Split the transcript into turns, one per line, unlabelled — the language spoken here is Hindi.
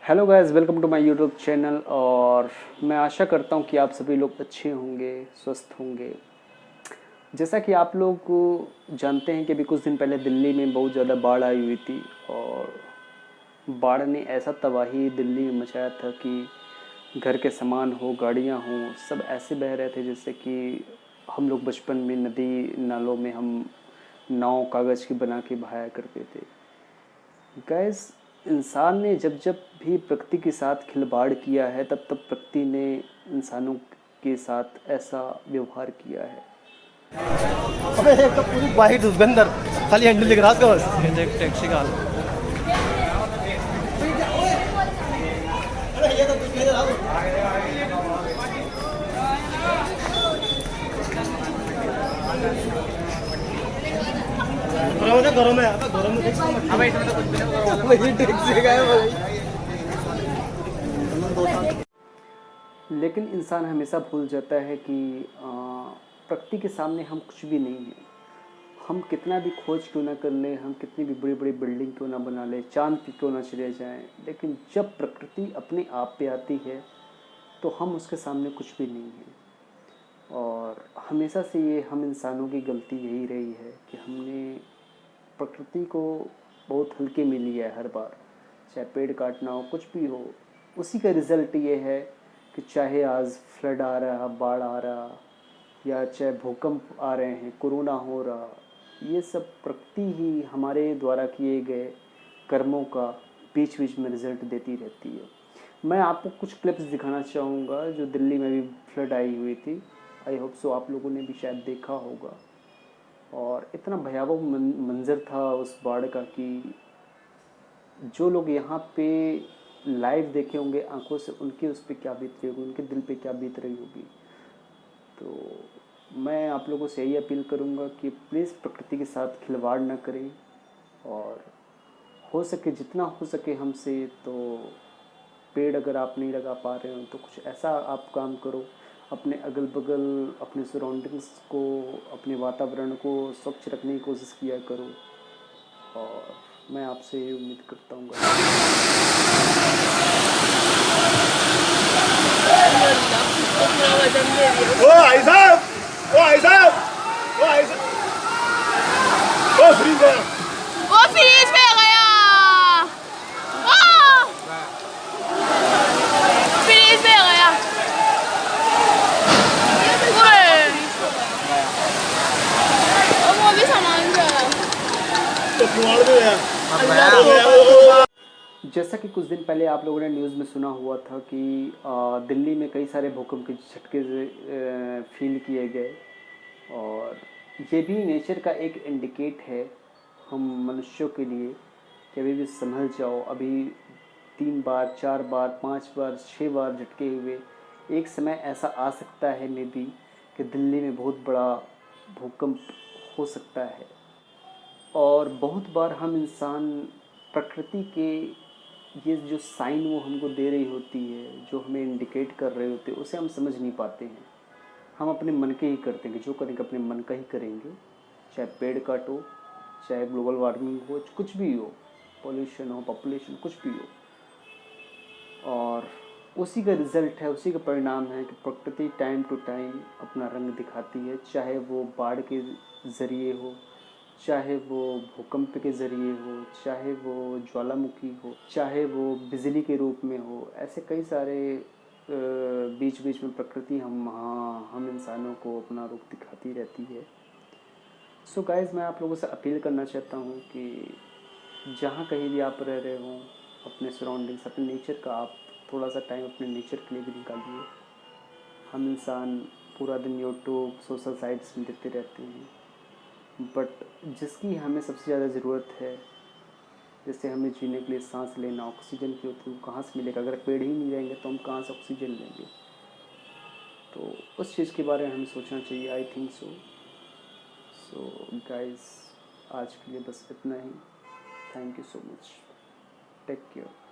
Hello guys, welcome to my YouTube channel. और मैं आशा करता हूँ कि आप सभी लोग अच्छे होंगे, स्वस्थ होंगे। जैसा कि आप लोग जानते हैं कि अभी कुछ दिन पहले दिल्ली में बहुत ज़्यादा बाढ़ आई हुई थी और बाढ़ ने ऐसा तबाही दिल्ली में मचाया था कि घर के सामान हो, गाड़ियाँ हों, सब ऐसे बह रहे थे जैसे कि हम लोग बचपन में नदी नालों में हम नाव कागज़ की बना के बहाया करते थे। गैस, इंसान ने जब जब भी प्रकृति के साथ खिलवाड़ किया है तब तब प्रकृति ने इंसानों के साथ ऐसा व्यवहार किया है।
अबे एक तो पूरी वाइट उसके अंदर खाली हैंडल दिख रहा था बस। ये देख टैक्सी का घरों में अबे इसमें तो कुछ भी नहीं वही टैक्सी का है भाई।
लेकिन इंसान हमेशा भूल जाता है कि प्रकृति के सामने हम कुछ भी नहीं हैं। हम कितना भी खोज क्यों ना कर लें, हम कितनी भी बड़ी बड़ी बिल्डिंग क्यों ना बना लें, चांद पे क्यों ना चले जाएं, लेकिन जब प्रकृति अपने आप पे आती है तो हम उसके सामने कुछ भी नहीं हैं। और हमेशा से ये हम इंसानों की गलती यही रही है कि हमने प्रकृति को बहुत हल्के में लिया है हर बार। चाहे पेड़ काटना हो, कुछ भी हो, उसी का रिज़ल्ट ये है कि चाहे आज फ्लड आ रहा, बाढ़ आ रहा, या चाहे भूकंप आ रहे हैं, कोरोना हो रहा, ये सब प्रकृति ही हमारे द्वारा किए गए कर्मों का बीच बीच में रिज़ल्ट देती रहती है। मैं आपको कुछ क्लिप्स दिखाना चाहूँगा जो दिल्ली में भी फ्लड आई हुई थी। आई होप सो आप लोगों ने भी शायद देखा होगा। और इतना भयावह मंज़र था उस बाढ़ का कि जो लोग यहाँ पे लाइव देखे होंगे आंखों से, उनकी उस पर क्या बीत रही होगी, उनके दिल पे क्या बीत रही होगी। तो मैं आप लोगों से यही अपील करूँगा कि प्लीज़ प्रकृति के साथ खिलवाड़ ना करें, और हो सके जितना हो सके हमसे, तो पेड़ अगर आप नहीं लगा पा रहे हो तो कुछ ऐसा आप काम करो, अपने अगल बगल, अपने सराउंडिंग्स को, अपने वातावरण को स्वच्छ रखने की कोशिश किया करो। और मैं आपसे ये उम्मीद करता हूँ।
ओ भाई साहब, ओ भाई साहब, ओ भाई साहब, ओ फ्रीज है,
वो फ्रीज में गया, फ्रीज में गया। वो भी सामान जो है
तो कुआड़ में है।
जैसा कि कुछ दिन पहले आप लोगों ने न्यूज़ में सुना हुआ था कि दिल्ली में कई सारे भूकंप के झटके फील किए गए। और ये भी नेचर का एक इंडिकेट है हम मनुष्यों के लिए कि अभी भी संभल जाओ। अभी 3 बार, 4 बार, 5 बार, 6 बार झटके हुए, एक समय ऐसा आ सकता है मे बी कि दिल्ली में बहुत बड़ा भूकंप हो सकता है। और बहुत बार हम इंसान प्रकृति के ये जो साइन वो हमको दे रही होती है, जो हमें इंडिकेट कर रहे होते हैं, उसे हम समझ नहीं पाते हैं। हम अपने मन के ही करते हैं कि जो करेंगे अपने मन का ही करेंगे। चाहे पेड़ काटो, चाहे ग्लोबल वार्मिंग हो, कुछ भी हो, पॉल्यूशन हो, पॉपुलेशन, कुछ भी हो। और उसी का रिज़ल्ट है, उसी का परिणाम है कि प्रकृति टाइम टू टाइम अपना रंग दिखाती है। चाहे वो बाढ़ के ज़रिए हो, चाहे वो भूकंप के ज़रिए हो, चाहे वो ज्वालामुखी हो, चाहे वो बिजली के रूप में हो। ऐसे कई सारे बीच बीच में प्रकृति हम इंसानों को अपना रूप दिखाती रहती है। सो गाइज़, मैं आप लोगों से अपील करना चाहता हूँ कि जहाँ कहीं भी आप रह रहे हों, अपने सराउंडिंग्स, अपने नेचर का आप थोड़ा सा टाइम अपने नेचर के लिए भी निकालिए। हम इंसान पूरा दिन यूट्यूब, सोशल साइट्स में देते रहते हैं, बट जिसकी हमें सबसे ज़्यादा ज़रूरत है, जैसे हमें जीने के लिए सांस लेना, ऑक्सीजन की होती है, वो कहाँ से मिलेगा? अगर पेड़ ही नहीं रहेंगे तो हम कहाँ से ऑक्सीजन लेंगे? तो उस चीज़ के बारे में हमें सोचना चाहिए। आई थिंक सो गाइस, आज के लिए बस इतना ही। Thank you so much. Take care.